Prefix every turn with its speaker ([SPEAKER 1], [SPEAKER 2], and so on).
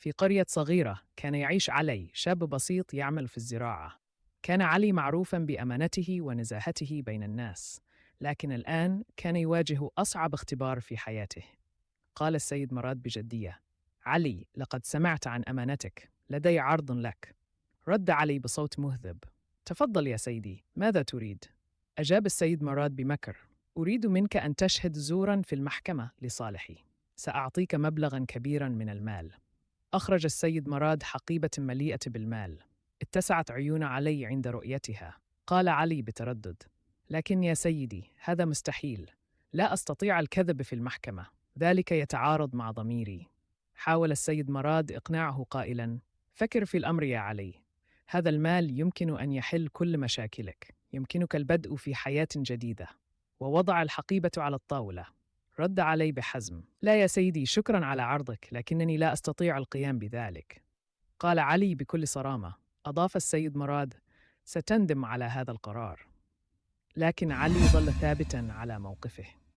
[SPEAKER 1] في قرية صغيرة كان يعيش علي، شاب بسيط يعمل في الزراعة. كان علي معروفا بأمانته ونزاهته بين الناس، لكن الآن كان يواجه أصعب اختبار في حياته. قال السيد مراد بجدية: علي، لقد سمعت عن أمانتك، لدي عرض لك. رد علي بصوت مهذب: تفضل يا سيدي، ماذا تريد؟ أجاب السيد مراد بمكر: أريد منك أن تشهد زورا في المحكمة لصالحي، سأعطيك مبلغا كبيرا من المال. أخرج السيد مراد حقيبة مليئة بالمال. اتسعت عيون علي عند رؤيتها. قال علي بتردد: لكن يا سيدي، هذا مستحيل. لا أستطيع الكذب في المحكمة، ذلك يتعارض مع ضميري. حاول السيد مراد إقناعه قائلا: فكر في الأمر يا علي، هذا المال يمكن أن يحل كل مشاكلك، يمكنك البدء في حياة جديدة. ووضع الحقيبة على الطاولة. رد علي بحزم: لا يا سيدي، شكرا على عرضك، لكنني لا أستطيع القيام بذلك. قال علي بكل صرامة. أضاف السيد مراد: ستندم على هذا القرار. لكن علي ظل ثابتا على موقفه.